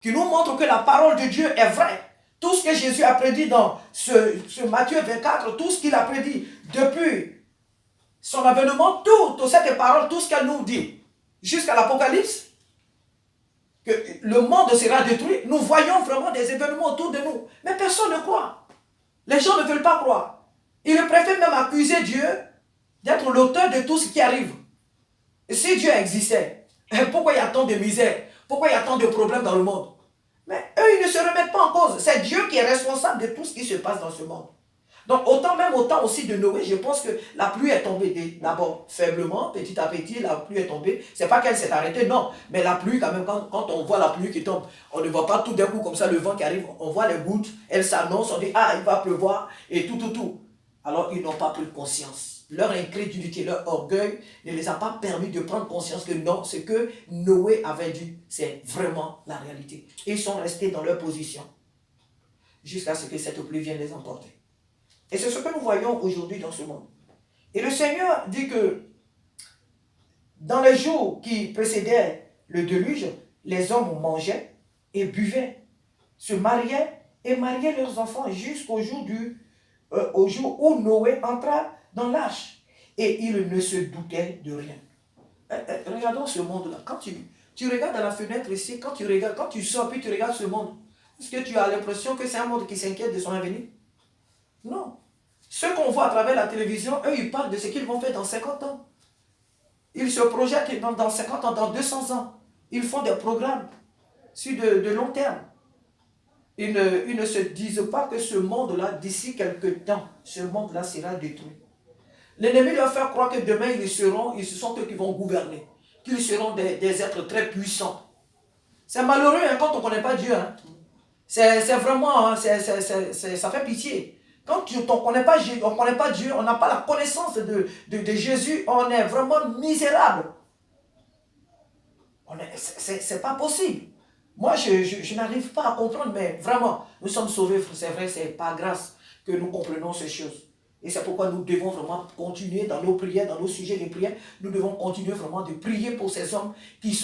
qui nous montre que la parole de Dieu est vraie. Tout ce que Jésus a prédit dans ce Matthieu 24, tout ce qu'il a prédit depuis son avènement, toutes ces paroles, tout ce qu'elle nous dit, jusqu'à l'Apocalypse, que le monde sera détruit, nous voyons vraiment des événements autour de nous. Mais personne ne croit. Les gens ne veulent pas croire. Ils préfèrent même accuser Dieu d'être l'auteur de tout ce qui arrive. Et si Dieu existait, pourquoi il y a tant de misère? Pourquoi il y a tant de problèmes dans le monde? Mais eux, ils ne se remettent pas en cause. C'est Dieu qui est responsable de tout ce qui se passe dans ce monde. Donc, même au temps aussi de Noé, je pense que la pluie est tombée d'abord faiblement, petit à petit, la pluie est tombée. C'est pas qu'elle s'est arrêtée, non. Mais la pluie, quand même, quand on voit la pluie qui tombe, on ne voit pas tout d'un coup comme ça le vent qui arrive. On voit les gouttes, elles s'annoncent, on dit, ah, il va pleuvoir, et tout. Alors, ils n'ont pas pris conscience. Leur incrédulité, leur orgueil ne les a pas permis de prendre conscience que non, ce que Noé avait dit, c'est vraiment la réalité. Et ils sont restés dans leur position jusqu'à ce que cette pluie vienne les emporter. Et c'est ce que nous voyons aujourd'hui dans ce monde. Et le Seigneur dit que dans les jours qui précédaient le déluge, les hommes mangeaient et buvaient, se mariaient et mariaient leurs enfants jusqu'au jour au jour où Noé entra dans l'arche. Et il ne se doutait de rien. Regardons ce monde-là. Quand tu regardes à la fenêtre ici, quand tu sors puis tu regardes ce monde, est-ce que tu as l'impression que c'est un monde qui s'inquiète de son avenir? Non. Ceux qu'on voit à travers la télévision, eux, ils parlent de ce qu'ils vont faire dans 50 ans. Ils se projettent dans 50 ans, dans 200 ans. Ils font des programmes sur de long terme. Ils ne se disent pas que ce monde-là, d'ici quelques temps, ce monde-là sera détruit. L'ennemi leur fait croire que demain, ce sont eux qui vont gouverner, qu'ils seront des êtres très puissants. C'est malheureux hein, quand on ne connaît pas Dieu. Hein. C'est vraiment, hein, ça fait pitié. Quand on ne connaît pas Dieu, on n'a pas la connaissance de Jésus, on est vraiment misérable. C'est pas possible. Moi, je n'arrive pas à comprendre, mais vraiment, nous sommes sauvés, c'est vrai, c'est par grâce que nous comprenons ces choses. Et c'est pourquoi nous devons vraiment continuer dans nos prières, dans nos sujets de prière, nous devons continuer vraiment de prier pour ces hommes qui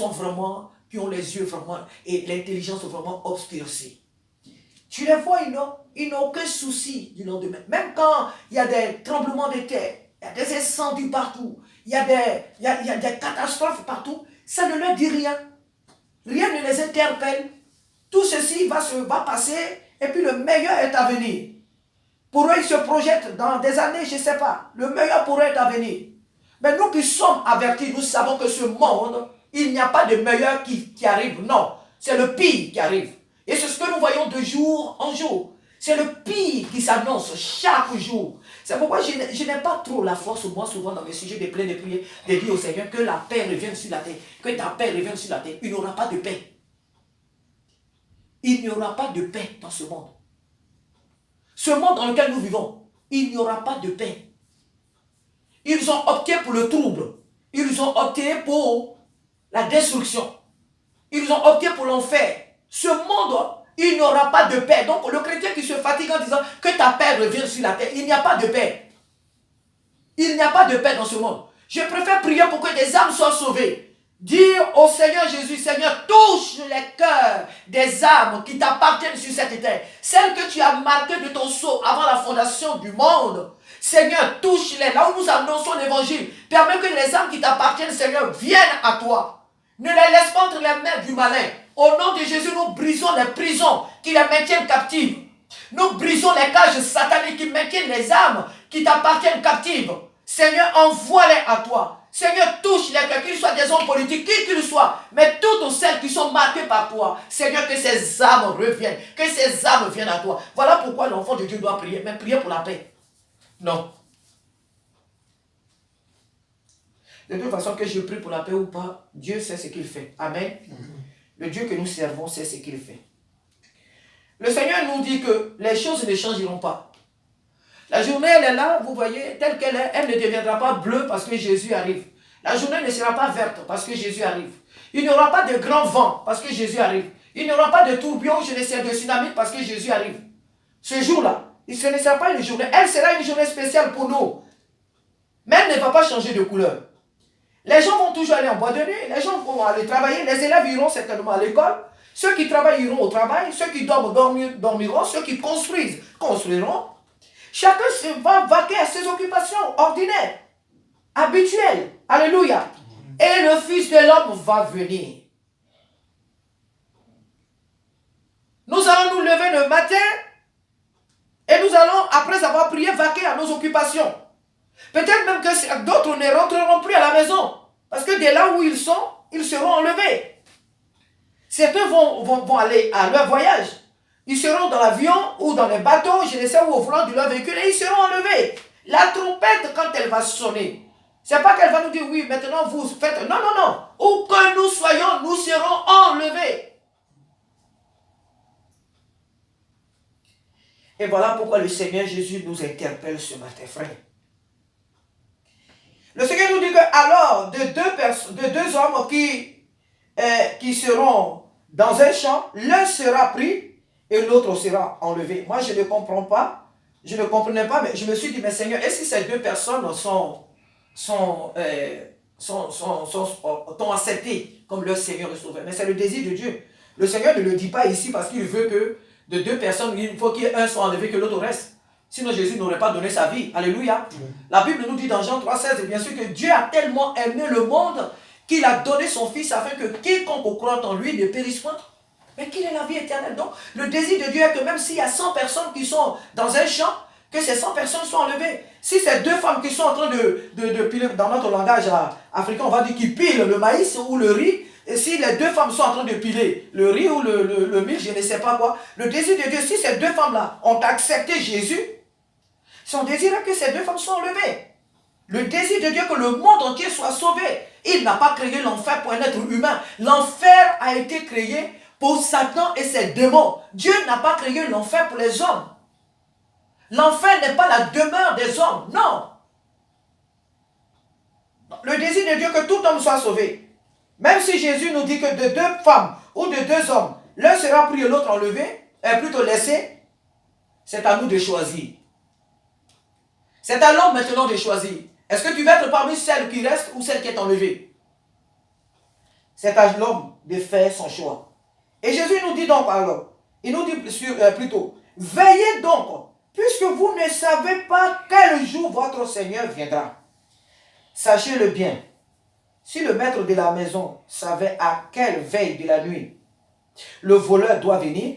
ont les yeux vraiment, et l'intelligence vraiment obscurcie. Tu les vois, ils n'ont aucun souci du lendemain. Même quand il y a des tremblements de terre, il y a des incendies partout, il y a des catastrophes partout, ça ne leur dit rien. Rien ne les interpelle. Tout ceci va passer et puis le meilleur est à venir. Pour eux, ils se projettent dans des années, je ne sais pas. Le meilleur pour eux est à venir. Mais nous qui sommes avertis, nous savons que ce monde, il n'y a pas de meilleur qui arrive. Non, c'est le pire qui arrive. Et c'est ce que nous voyons de jour en jour. C'est le pire qui s'annonce chaque jour. C'est pourquoi je n'ai pas trop la force, moi, souvent dans mes sujets de plein de prières, de dire au Seigneur que la paix revienne sur la terre. Que ta paix revienne sur la terre. Il n'y aura pas de paix. Il n'y aura pas de paix dans ce monde. Ce monde dans lequel nous vivons, il n'y aura pas de paix. Ils ont opté pour le trouble. Ils ont opté pour la destruction. Ils ont opté pour l'enfer. Ce monde, il n'y aura pas de paix. Donc le chrétien qui se fatigue en disant que ta paix revienne sur la terre, il n'y a pas de paix. Il n'y a pas de paix dans ce monde. Je préfère prier pour que des âmes soient sauvées. Dire au Seigneur Jésus, Seigneur, touche les cœurs des âmes qui t'appartiennent sur cette terre. Celles que tu as marquées de ton sceau avant la fondation du monde. Seigneur, touche-les. Là où nous annonçons l'évangile, permets que les âmes qui t'appartiennent, Seigneur, viennent à toi. Ne les laisse pas entre les mains du malin. Au nom de Jésus, nous brisons les prisons qui les maintiennent captives. Nous brisons les cages sataniques qui maintiennent les âmes qui t'appartiennent captives. Seigneur, envoie-les à toi. Seigneur, touche-les, qu'ils soient des hommes politiques, qui qu'ils soient, mais toutes celles qui sont marquées par toi. Seigneur, que ces âmes reviennent, que ces âmes viennent à toi. Voilà pourquoi l'enfant de Dieu doit prier, mais prier pour la paix. Non. De toute façon, que je prie pour la paix ou pas, Dieu sait ce qu'il fait. Amen. Le Dieu que nous servons sait ce qu'il fait. Le Seigneur nous dit que les choses ne changeront pas. La journée, elle est là, vous voyez, telle qu'elle est, elle ne deviendra pas bleue parce que Jésus arrive. La journée ne sera pas verte parce que Jésus arrive. Il n'y aura pas de grand vent parce que Jésus arrive. Il n'y aura pas de tourbillon, je ne sais, de tsunami parce que Jésus arrive. Ce jour-là, ce ne sera pas une journée, elle sera une journée spéciale pour nous. Mais elle ne va pas changer de couleur. Les gens vont toujours aller en boîte de nuit, les gens vont aller travailler, les élèves iront certainement à l'école. Ceux qui travaillent iront au travail, ceux qui dorment dormiront, ceux qui construisent construiront. Chacun va vaquer à ses occupations ordinaires, habituelles. Alléluia. Et le Fils de l'homme va venir. Nous allons nous lever le matin et nous allons, après avoir prié, vaquer à nos occupations. Peut-être même que d'autres ne rentreront plus à la maison. Parce que dès là où ils sont, ils seront enlevés. Certains vont aller à leur voyage. Ils seront dans l'avion ou dans les bateaux, je ne sais où, au volant de leur véhicule, et ils seront enlevés. La trompette, quand elle va sonner, c'est pas qu'elle va nous dire, oui, maintenant vous faites... Non, non, non. Où que nous soyons, nous serons enlevés. Et voilà pourquoi le Seigneur Jésus nous interpelle ce matin, frère. Le Seigneur nous dit que alors, de deux hommes qui seront dans un champ, l'un sera pris et l'autre sera enlevé. Moi, je ne comprends pas. Je ne comprenais pas, mais je me suis dit, mais Seigneur, est-ce que ces deux personnes t'ont accepté comme leur Seigneur et Sauveur? Mais c'est le désir de Dieu. Le Seigneur ne le dit pas ici parce qu'il veut que de deux personnes, il faut qu'un soit enlevé, que l'autre reste. Sinon, Jésus n'aurait pas donné sa vie. Alléluia. La Bible nous dit dans Jean 3,16, bien sûr que Dieu a tellement aimé le monde qu'il a donné son Fils afin que quiconque croit en lui ne périsse point, mais qu'il ait la vie éternelle. Donc, le désir de Dieu est que même s'il y a 100 personnes qui sont dans un champ, que ces 100 personnes soient enlevées. Si ces deux femmes qui sont en train de piler, dans notre langage africain, on va dire qu'ils pilent le maïs ou le riz, et si les deux femmes sont en train de piler le riz ou le mil, je ne sais pas quoi, le désir de Dieu, si ces deux femmes-là ont accepté Jésus, son désir est que ces deux femmes soient enlevées. Le désir de Dieu que le monde entier soit sauvé. Il n'a pas créé l'enfer pour un être humain. L'enfer a été créé pour Satan et ses démons. Dieu n'a pas créé l'enfer pour les hommes. L'enfer n'est pas la demeure des hommes. Non. Le désir de Dieu que tout homme soit sauvé. Même si Jésus nous dit que de deux femmes ou de deux hommes, l'un sera pris et l'autre enlevé, et plutôt laissé, c'est à nous de choisir. C'est à l'homme maintenant de choisir. Est-ce que tu vas être parmi celles qui restent ou celles qui sont enlevées? C'est à l'homme de faire son choix. Et Jésus nous dit donc alors, il nous dit plutôt, veillez donc, puisque vous ne savez pas quel jour votre Seigneur viendra. Sachez-le bien, si le maître de la maison savait à quelle veille de la nuit le voleur doit venir,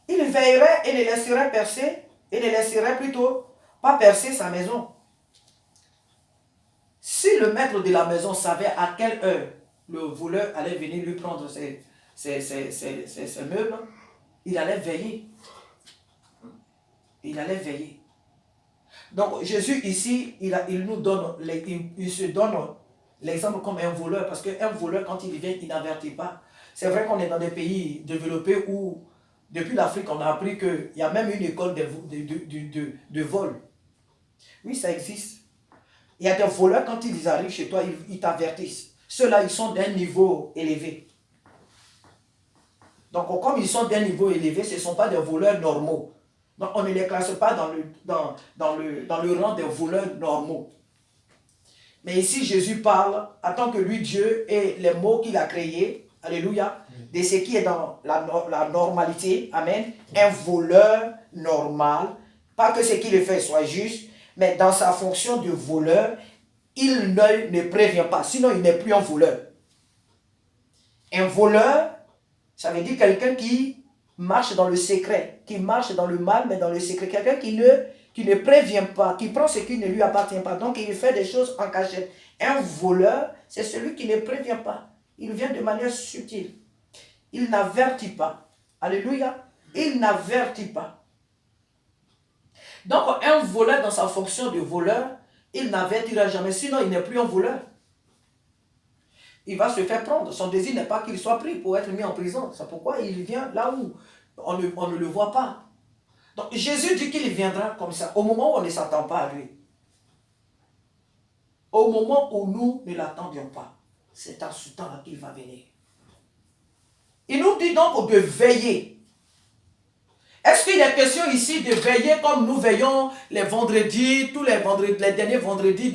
il veillerait et ne laisserait plutôt pas percer sa maison. Si le maître de la maison savait à quelle heure le voleur allait venir lui prendre ses meubles, il allait veiller. Il allait veiller. Donc Jésus ici, il se donne l'exemple comme un voleur, parce qu'un voleur, quand il vient, il n'avertit pas. C'est vrai qu'on est dans des pays développés où, depuis l'Afrique, on a appris qu'il y a même une école de vol. Oui, ça existe. Il y a des voleurs, quand ils arrivent chez toi, ils t'avertissent. Ceux-là, ils sont d'un niveau élevé. Donc, comme ils sont d'un niveau élevé, ce ne sont pas des voleurs normaux. Donc, on ne les classe pas dans le rang des voleurs normaux. Mais ici, Jésus parle, en tant que lui, Dieu, et les mots qu'il a créés, alléluia, de ce qui est dans la normalité, amen, un voleur normal, pas que ce qu'il fait soit juste, mais dans sa fonction de voleur, il ne prévient pas, sinon il n'est plus un voleur. Un voleur, ça veut dire quelqu'un qui marche dans le secret, qui marche dans le mal, mais dans le secret. Quelqu'un qui ne prévient pas, qui prend ce qui ne lui appartient pas, donc il fait des choses en cachette. Un voleur, c'est celui qui ne prévient pas. Il vient de manière subtile. Il n'avertit pas. Alléluia. Il n'avertit pas. Donc, un voleur dans sa fonction de voleur, il n'avertira jamais, sinon il n'est plus un voleur. Il va se faire prendre. Son désir n'est pas qu'il soit pris pour être mis en prison. C'est pourquoi il vient là où on ne le voit pas. Donc, Jésus dit qu'il viendra comme ça, au moment où on ne s'attend pas à lui. Au moment où nous ne l'attendions pas. C'est en ce temps-là qu'il va venir. Il nous dit donc de veiller. Est-ce qu'il est question ici de veiller comme nous veillons les vendredis, tous les vendredis, les derniers vendredis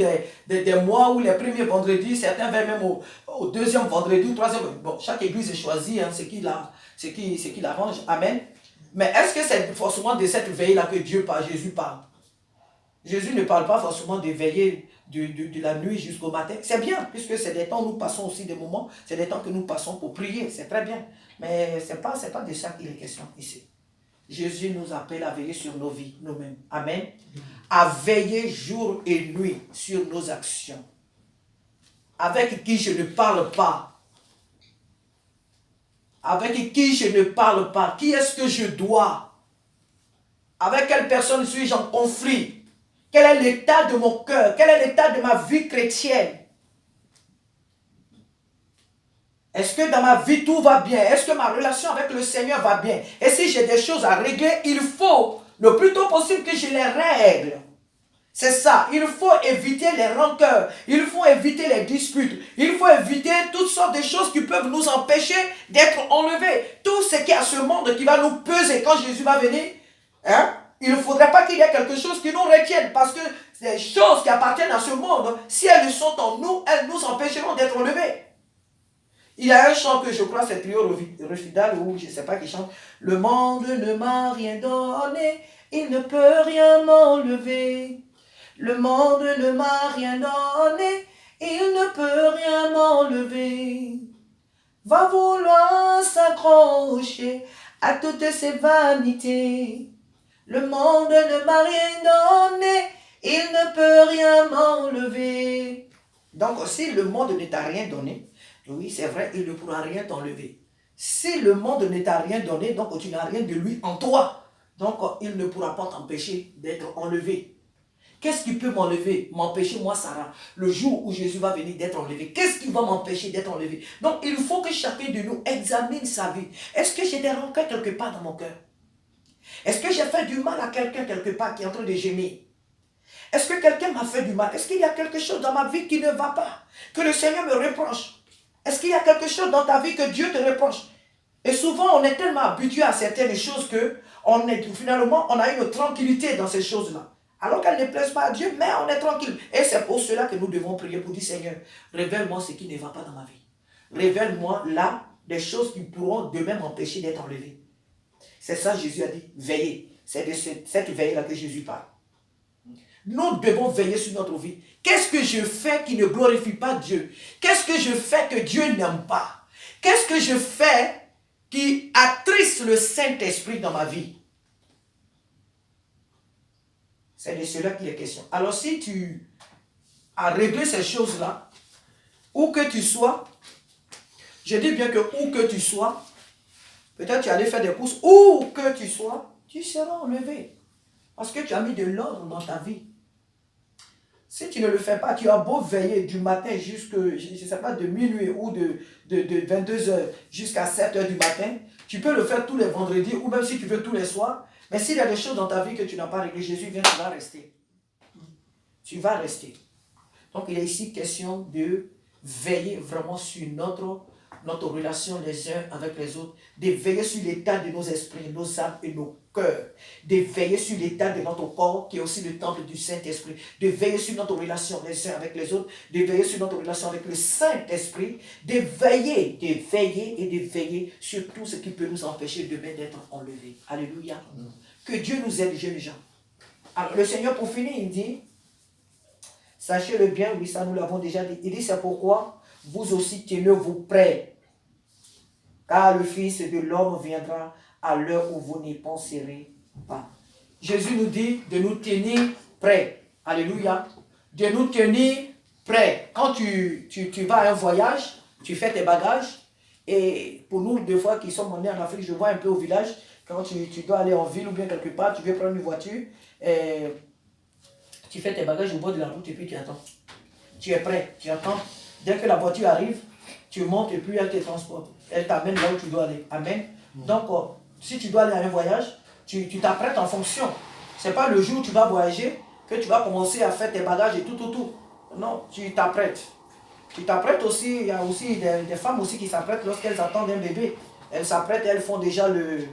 des mois ou les premiers vendredis, certains veillent même au deuxième vendredi ou troisième. Bon, chaque église est choisie, ce qu'il arrange. Amen. Mais est-ce que c'est forcément de cette veille-là que Jésus parle? Jésus ne parle pas forcément de veiller de la nuit jusqu'au matin. C'est bien, puisque c'est des temps où nous passons aussi des moments, c'est des temps que nous passons pour prier, c'est très bien. Mais ce n'est pas de ça qu'il est question ici. Jésus nous appelle à veiller sur nos vies, nous-mêmes. Amen. À veiller jour et nuit sur nos actions. Avec qui je ne parle pas. Avec qui je ne parle pas. Qui est-ce que je dois? Avec quelle personne suis-je en conflit? Quel est l'état de mon cœur? Quel est l'état de ma vie chrétienne? Est-ce que dans ma vie tout va bien? Est-ce que ma relation avec le Seigneur va bien? Et si j'ai des choses à régler, il faut le plus tôt possible que je les règle. C'est ça. Il faut éviter les rancœurs. Il faut éviter les disputes. Il faut éviter toutes sortes de choses qui peuvent nous empêcher d'être enlevés. Tout ce qui est à ce monde qui va nous peser quand Jésus va venir, il ne faudrait pas qu'il y ait quelque chose qui nous retienne. Parce que les choses qui appartiennent à ce monde, si elles sont en nous, elles nous empêcheront d'être enlevés. Il y a un chant que je crois, c'est Trio Refidal, ou je ne sais pas qui chante. Le monde ne m'a rien donné, il ne peut rien m'enlever. Le monde ne m'a rien donné, il ne peut rien m'enlever. Va vouloir s'accrocher à toutes ces vanités. Le monde ne m'a rien donné, il ne peut rien m'enlever. Donc si le monde ne t'a rien donné, oui, c'est vrai, il ne pourra rien t'enlever. Si le monde ne t'a rien donné, donc tu n'as rien de lui en toi. Donc il ne pourra pas t'empêcher d'être enlevé. Qu'est-ce qui peut m'enlever? M'empêcher, moi, Sarah, le jour où Jésus va venir d'être enlevé. Qu'est-ce qui va m'empêcher d'être enlevé? Donc il faut que chacun de nous examine sa vie. Est-ce que j'ai des rancœurs quelque part dans mon cœur? Est-ce que j'ai fait du mal à quelqu'un quelque part qui est en train de gémir? Est-ce que quelqu'un m'a fait du mal? Est-ce qu'il y a quelque chose dans ma vie qui ne va pas? Que le Seigneur me reproche? Est-ce qu'il y a quelque chose dans ta vie que Dieu te reproche? Et souvent, on est tellement habitué à certaines choses que finalement, on a une tranquillité dans ces choses-là. Alors qu'elles ne plaisent pas à Dieu, mais on est tranquille. Et c'est pour cela que nous devons prier pour dire, Seigneur, révèle-moi ce qui ne va pas dans ma vie. Révèle-moi là des choses qui pourront demain m'empêcher d'être enlevé. C'est ça Jésus a dit, veillez. C'est de cette veille-là que Jésus parle. Nous devons veiller sur notre vie. Qu'est-ce que je fais qui ne glorifie pas Dieu? Qu'est-ce que je fais que Dieu n'aime pas? Qu'est-ce que je fais qui attriste le Saint-Esprit dans ma vie? C'est de cela qu'il est question. Alors si tu as réglé ces choses-là, où que tu sois, je dis bien que où que tu sois, peut-être tu allais faire des courses, où que tu sois, tu seras enlevé. Parce que tu as mis de l'ordre dans ta vie. Si tu ne le fais pas, tu as beau veiller du matin jusqu'à, je ne sais pas, de minuit ou de 22h jusqu'à 7h du matin, tu peux le faire tous les vendredis ou même si tu veux tous les soirs. Mais s'il y a des choses dans ta vie que tu n'as pas réglées, Jésus vient, tu vas rester. Tu vas rester. Donc il est ici question de veiller vraiment sur notre relation les uns avec les autres, de veiller sur l'état de nos esprits, nos âmes et nos cœurs, de veiller sur l'état de notre corps qui est aussi le temple du Saint-Esprit, de veiller sur notre relation les uns avec les autres, de veiller sur notre relation avec le Saint-Esprit, de veiller et de veiller sur tout ce qui peut nous empêcher demain d'être enlevés. Alléluia. Que Dieu nous aide, jeunes gens. Alors le Seigneur, pour finir, il dit, sachez-le bien, oui, ça nous l'avons déjà dit, il dit, c'est pourquoi vous aussi tenez-vous prêts, car le Fils de l'homme viendra à l'heure où vous n'y penserez pas. Jésus nous dit de nous tenir prêts. Alléluia. De nous tenir prêts. Quand tu vas à un voyage, tu fais tes bagages. Et pour nous, deux fois qui sommes nés en Afrique, je vois un peu au village, quand tu dois aller en ville ou bien quelque part, tu veux prendre une voiture, et tu fais tes bagages au bord de la route et puis tu attends. Tu es prêt, tu attends. Dès que la voiture arrive, tu montes et puis elle te transporte. Elle t'amène là où tu dois aller. Amen. Donc, si tu dois aller à un voyage, tu t'apprêtes en fonction. Ce n'est pas le jour où tu vas voyager que tu vas commencer à faire tes bagages et tout. Non, tu t'apprêtes. Tu t'apprêtes aussi, il y a aussi des femmes aussi qui s'apprêtent lorsqu'elles attendent un bébé. Elles s'apprêtent, elles font déjà le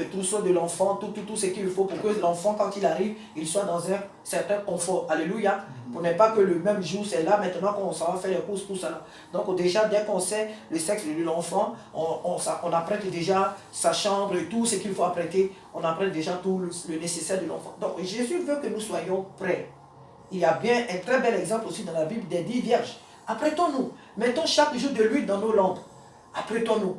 trousseau de l'enfant, tout ce qu'il faut pour que l'enfant, quand il arrive, il soit dans un certain confort. Alléluia. Pour ne pas que le même jour, c'est là maintenant qu'on s'en va faire les courses, tout ça. Donc déjà, dès qu'on sait le sexe de l'enfant, on apprête déjà sa chambre et tout ce qu'il faut apprêter. On apprête déjà tout le nécessaire de l'enfant. Donc Jésus veut que nous soyons prêts. Il y a bien un très bel exemple aussi dans la Bible des 10 vierges. Apprêtons-nous. Mettons chaque jour de l'huile dans nos langues. Apprêtons-nous.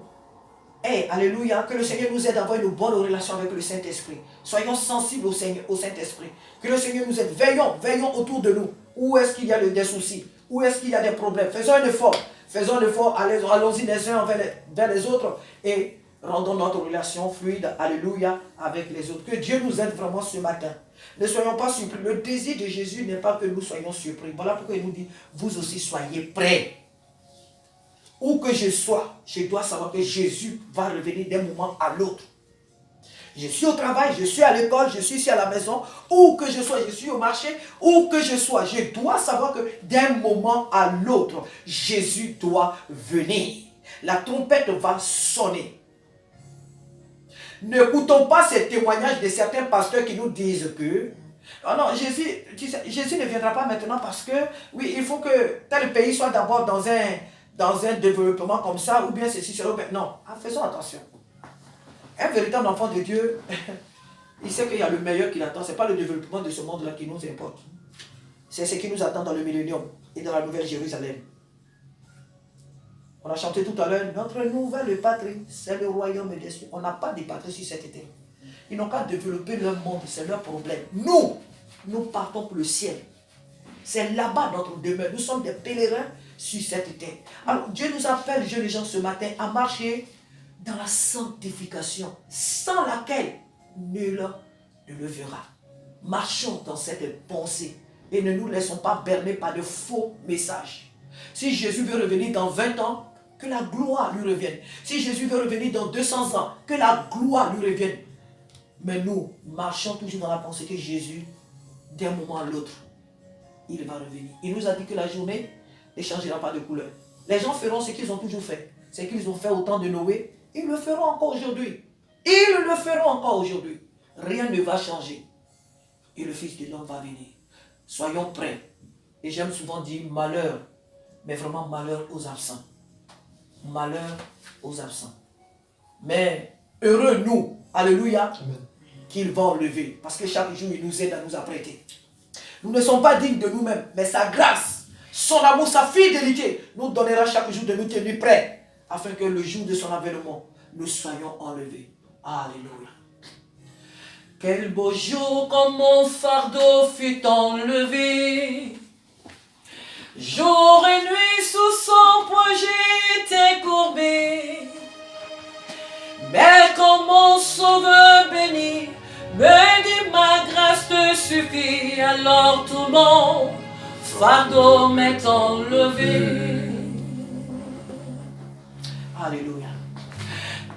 Hey, alléluia, que le Seigneur nous aide à avoir une bonne relation avec le Saint-Esprit. Soyons sensibles au Saint-Esprit. Que le Seigneur nous aide. Veillons autour de nous. Où est-ce qu'il y a des soucis? Où est-ce qu'il y a des problèmes? Faisons un effort. Faisons un effort. Allons-y les uns vers les autres. Et rendons notre relation fluide, alléluia, avec les autres. Que Dieu nous aide vraiment ce matin. Ne soyons pas surpris. Le désir de Jésus n'est pas que nous soyons surpris. Voilà pourquoi il nous dit, vous aussi soyez prêts. Où que je sois, je dois savoir que Jésus va revenir d'un moment à l'autre. Je suis au travail, je suis à l'école, je suis ici à la maison, où que je sois, je suis au marché, où que je sois, je dois savoir que d'un moment à l'autre, Jésus doit venir. La trompette va sonner. N'écoutons pas ces témoignages de certains pasteurs qui nous disent que oh non, Jésus ne viendra pas maintenant parce que, oui, il faut que tel pays soit d'abord dans un développement comme ça, ou bien ceci, cela. Non, faisons attention. Un véritable enfant de Dieu, il sait qu'il y a le meilleur qui l'attend. Ce n'est pas le développement de ce monde-là qui nous importe. C'est ce qui nous attend dans le millénium et dans la nouvelle Jérusalem. On a chanté tout à l'heure, notre nouvelle patrie, c'est le royaume des cieux. On n'a pas de patrie sur cette terre. Ils n'ont qu'à développer leur monde, c'est leur problème. Nous partons pour le ciel. C'est là-bas notre demeure. Nous sommes des pèlerins sur cette terre. Alors Dieu nous appelle, jeunes gens, ce matin, à marcher dans la sanctification, sans laquelle nul ne le verra. Marchons dans cette pensée et ne nous laissons pas berner par de faux messages. Si Jésus veut revenir dans 20 ans, que la gloire lui revienne. Si Jésus veut revenir dans 200 ans, que la gloire lui revienne. Mais nous marchons toujours dans la pensée que Jésus, d'un moment à l'autre, il va revenir. Il nous a dit que la journée ne changera pas de couleur. Les gens feront ce qu'ils ont toujours fait. Ce qu'ils ont fait au temps de Noé, ils le feront encore aujourd'hui. Ils le feront encore aujourd'hui. Rien ne va changer. Et le Fils de l'homme va venir. Soyons prêts. Et j'aime souvent dire malheur, mais vraiment malheur aux absents. Malheur aux absents. Mais heureux nous, alléluia, qu'il va enlever. Parce que chaque jour, il nous aide à nous apprêter. Nous ne sommes pas dignes de nous-mêmes, mais sa grâce, son amour, sa fidélité nous donnera chaque jour de nous tenir prêts afin que le jour de son avènement, nous soyons enlevés. Alléluia. Quel beau jour quand mon fardeau fut enlevé. Jour et nuit sous son poids j'étais courbé. Mais quand mon sauveur béni me dit ma grâce te suffit, alors tout mon fardeau m'est enlevé. Alléluia.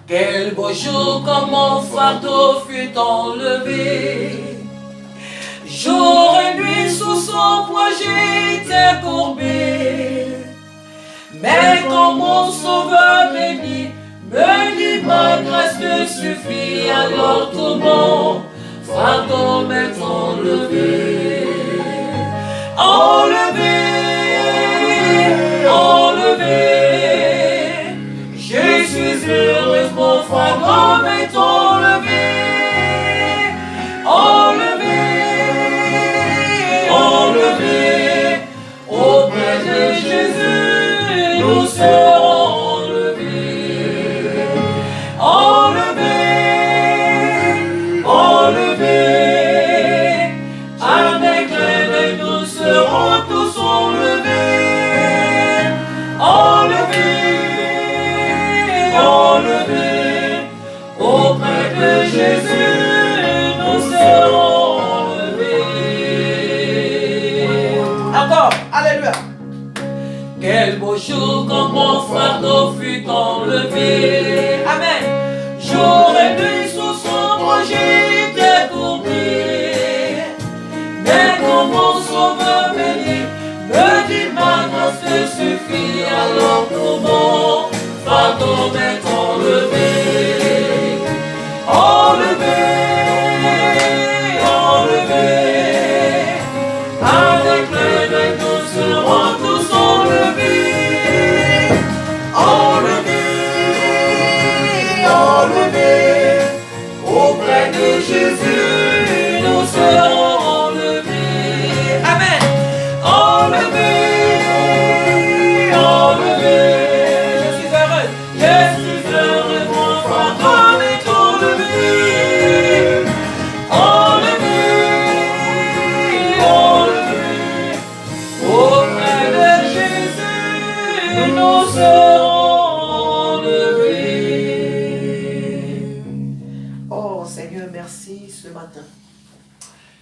Quel beau jour quand mon fardeau fut enlevé. Jour et nuit sous son poids j'étais courbé. Mais quand mon sauveur béni me dit ma grâce te suffit, alors tout mon fardeau m'est enlevé. Enlevé, enlevé. Je suis heureuse, mon fardeau m'est enlevé. Enlevé, enlevé. Auprès de Jésus, nous serons enlevés. Enlevé, enlevé. Avec l'aide, nous serons tous enlevés. Enlevés, enlevés. Auprès de Jésus, nous serons enlevés. Encore, alléluia. Quel beau jour quand mon fardeau fut enlevé. Amen. Jour et nuit sous son poids j'étais courbé. Mais quand mon sauveur béni me dit ma grâce te suffit, alors tout mon fardeau m'est enlevé. Seigneur, merci ce matin.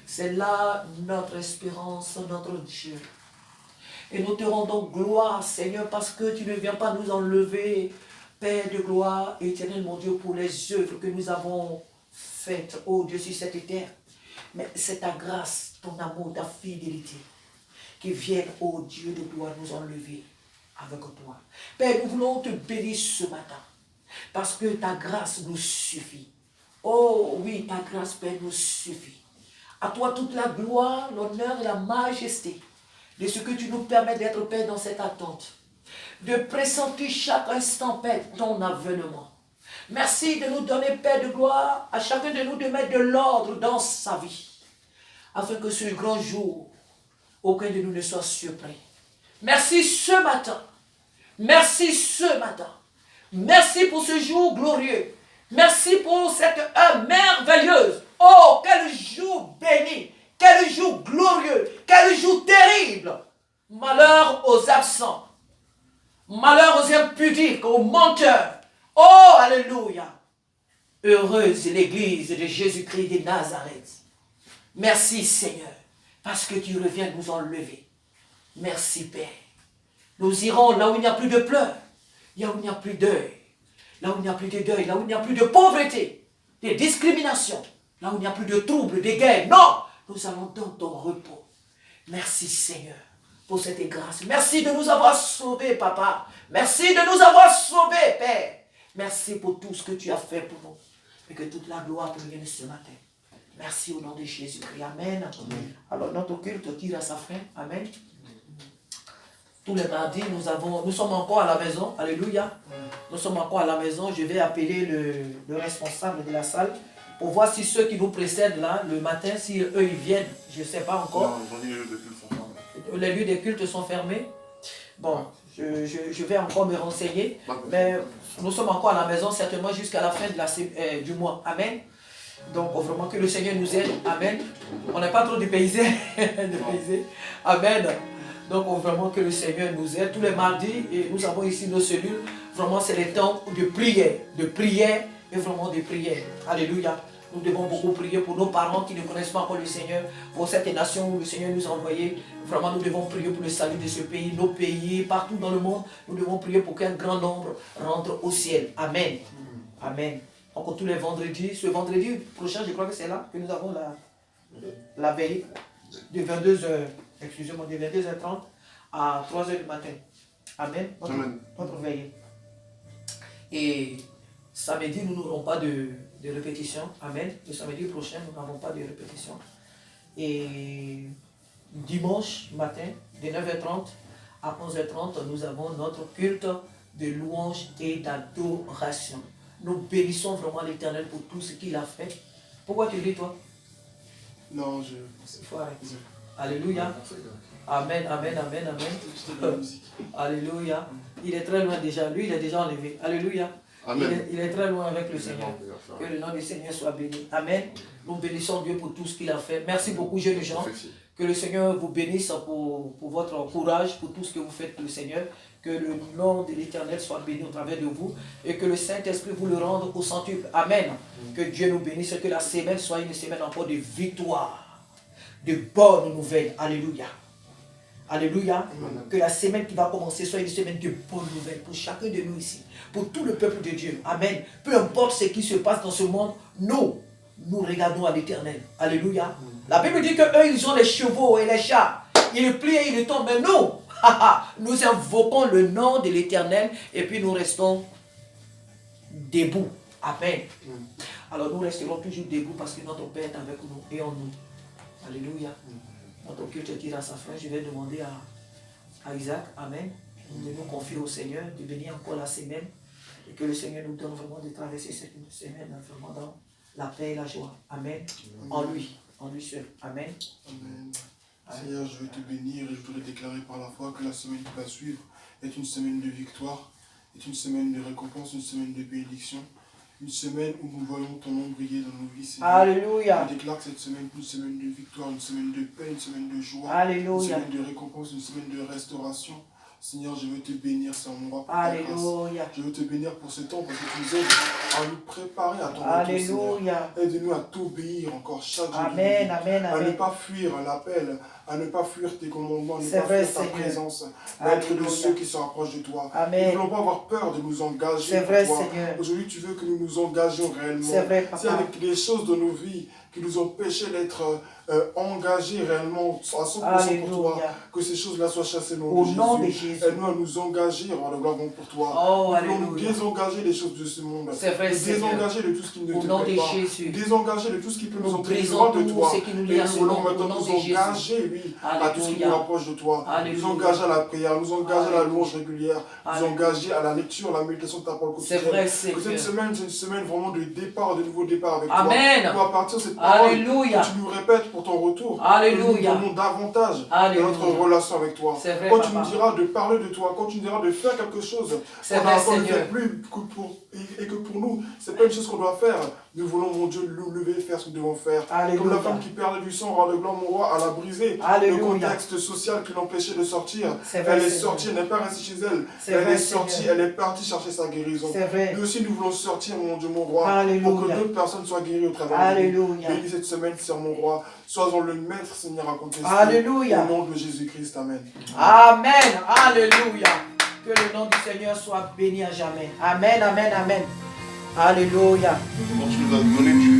C'est là notre espérance, notre Dieu. Et nous te rendons gloire, Seigneur, parce que tu ne viens pas nous enlever, Père de gloire, éternel, mon Dieu, pour les œuvres que nous avons faites, oh Dieu, sur cette terre. Mais c'est ta grâce, ton amour, ta fidélité, qui viennent, oh Dieu de gloire, nous enlever avec toi. Père, nous voulons te bénir ce matin, parce que ta grâce nous suffit. Oh oui, ta grâce, Père, nous suffit. À toi toute la gloire, l'honneur et la majesté de ce que tu nous permets d'être, Père, dans cette attente. De pressentir chaque instant, Père, ton avènement. Merci de nous donner, Père de gloire, à chacun de nous de mettre de l'ordre dans sa vie. Afin que ce grand jour, aucun de nous ne soit surpris. Merci ce matin. Merci ce matin. Merci pour ce jour glorieux. Merci pour cette heure merveilleuse. Oh, quel jour béni. Quel jour glorieux. Quel jour terrible. Malheur aux absents. Malheur aux impudiques, aux menteurs. Oh, alléluia. Heureuse l'église de Jésus-Christ de Nazareth. Merci Seigneur, parce que tu reviens nous enlever. Merci Père. Nous irons là où il n'y a plus de pleurs, là où il n'y a plus de deuil, là où il n'y a plus de deuil, là où il n'y a plus de pauvreté, de discrimination, là où il n'y a plus de troubles, de guerres. Non, nous allons dans ton repos. Merci Seigneur pour cette grâce. Merci de nous avoir sauvés, Papa. Merci de nous avoir sauvés, Père. Merci pour tout ce que tu as fait pour nous. Et que toute la gloire te revienne ce matin. Merci au nom de Jésus-Christ. Amen. Amen. Alors notre culte tire à sa fin. Amen. Tous les mardis, nous sommes encore à la maison. Alléluia. Nous sommes encore à la maison. Je vais appeler le responsable de la salle pour voir si ceux qui nous précèdent là, le matin, si eux ils viennent. Je ne sais pas encore. Non, ils ont dit les lieux de culte sont fermés. Les lieux de culte sont fermés. Bon, je vais encore me renseigner. Mais nous sommes encore à la maison, certainement jusqu'à la fin de du mois. Amen. Donc, vraiment que le Seigneur nous aide. Amen. On n'est pas trop dépaysés. Amen. Donc, vraiment que le Seigneur nous aide. Tous les mardis, et nous avons ici nos cellules. Vraiment, c'est le temps de prière. De prière et vraiment de prière. Alléluia. Nous devons beaucoup prier pour nos parents qui ne connaissent pas encore le Seigneur, pour cette nation où le Seigneur nous a envoyés. Vraiment, nous devons prier pour le salut de ce pays, nos pays, partout dans le monde. Nous devons prier pour qu'un grand nombre rentre au ciel. Amen. Amen. Encore tous les vendredis. Ce vendredi prochain, je crois que c'est là que nous avons la veille de 22h, excusez-moi, de 22h30 à 3h du matin. Amen. Notre veille. Et samedi, nous n'aurons pas de répétition. Amen. Le samedi prochain, nous n'avons pas de répétition. Et dimanche matin, de 9h30 à 11h30, nous avons notre culte de louange et d'adoration. Nous bénissons vraiment l'Éternel pour tout ce qu'il a fait. Pourquoi tu lis, toi? Non, Il faut arrêter. Alléluia. Amen, amen, amen, amen. Alléluia. Il est très loin déjà. Lui, il est déjà enlevé. Alléluia. Il est très loin avec le Seigneur. Que le nom du Seigneur soit béni. Amen. Nous bénissons Dieu pour tout ce qu'il a fait. Merci beaucoup, jeunes gens. Que le Seigneur vous bénisse pour votre courage, pour tout ce que vous faites pour le Seigneur. Que le nom de l'Éternel soit béni au travers de vous. Et que le Saint-Esprit vous le rende au centuple. Amen. Que Dieu nous bénisse. Que la semaine soit une semaine encore de victoire. De bonnes nouvelles. Alléluia. Alléluia. Que la semaine qui va commencer soit une semaine de bonnes nouvelles pour chacun de nous ici. Pour tout le peuple de Dieu. Amen. Peu importe ce qui se passe dans ce monde, nous regardons à l'Éternel. Alléluia. La Bible dit qu'eux, ils ont les chevaux et les chars. Ils plient et ils tombent. Mais nous invoquons le nom de l'Éternel et puis nous restons debout. Amen. Alors nous resterons toujours debout parce que notre Père est avec nous et en nous. Alléluia. Notre culte tire à sa fin. Je vais demander à Isaac, Amen, de nous confier au Seigneur, de bénir encore la semaine et que le Seigneur nous donne vraiment de traverser cette semaine vraiment dans la paix et la joie. Amen. En lui seul. Amen. Amen. Seigneur, je veux te bénir et je voudrais déclarer par la foi que la semaine qui va suivre est une semaine de victoire, est une semaine de récompense, une semaine de bénédiction, une semaine où nous voyons ton nom briller dans nos vies, Seigneur. Alléluia. Je déclare que cette semaine est une semaine de victoire, une semaine de paix, une semaine de joie, Alléluia. une semaine de récompense, une semaine de restauration. Seigneur, je veux te bénir, Seigneur, mon roi, pour ta grâce. Alléluia. Je veux te bénir pour ce temps parce que tu nous aides à nous préparer à ton retour, Seigneur. Alléluia. Aide-nous à t'obéir encore chaque jour. Amen, amen, À ne amen. pas fuir l'appel, à ne pas fuir tes commandements, à ne C'est pas vrai, fuir ta Seigneur. présence, mais être de Alléluia. ceux qui se rapprochent de toi. Amen. Nous ne voulons pas avoir peur de nous engager C'est pour vrai, toi. Seigneur. Aujourd'hui, tu veux que nous nous engagions réellement. C'est vrai, papa. C'est avec les choses de nos vies qui nous ont péché d'être engagés réellement à 100% pour toi. Alléluia. Que ces choses-là soient chassées Au nom de Jésus. Aide-nous à nous engager en le gloire pour toi. Oh, Nous voulons nous alléluia. désengager des choses de ce monde. C'est vrai, Nous Seigneur. désengager de tout ce qui ne Au te nom plaît de pas. Jésus. Désengager de tout ce qui peut nous Nous entraîner brisons loin de tout toi. ce qui nous Et lie à nous ce voulons monde, maintenant au nom nous de Jésus. engager, oui, à tout ce qui Alléluia. nous rapproche de toi. Alléluia. Nous engager à la prière, nous engager à la Alléluia. louange régulière, nous Alléluia. engager à la lecture, à la méditation de ta parole C'est quotidienne. vrai, Que Seigneur. cette semaine, c'est une semaine vraiment de départ, de nouveau départ avec Amen. toi. Pour à partir de cette parole, Alléluia. que tu nous répètes pour ton retour. Alléluia. Que nous donnons davantage de Alléluia. notre relation avec toi. C'est vrai, Quand tu papa. nous diras de parler de toi, quand tu nous diras de faire quelque chose, C'est on vrai, n'a pas le Seigneur. fait plus que et que pour nous, c'est pas une chose qu'on doit faire. Nous voulons, mon Dieu, nous lever, faire ce que nous devons faire. Alléluia. Comme la femme qui perdait du sang, roi de gloire, mon roi, elle a brisé Alléluia. le contexte social qui l'empêchait de sortir. C'est vrai, Elle est Seigneur. sortie, elle n'est pas restée chez elle. C'est Elle vrai, est sortie, Seigneur. elle est partie chercher sa guérison. C'est vrai. Nous aussi, nous voulons sortir, mon Dieu, mon roi, Alléluia. pour que d'autres personnes soient guéries au travers de nous. Alléluia. Bénis cette semaine, Seigneur, mon roi. Sois-en le maître, Seigneur, à contester. Alléluia. Au nom de Jésus-Christ, Amen. Amen. Alléluia. Que le nom du Seigneur soit béni à jamais. Amen, amen, amen. Alléluia. Tu nous as donné, tu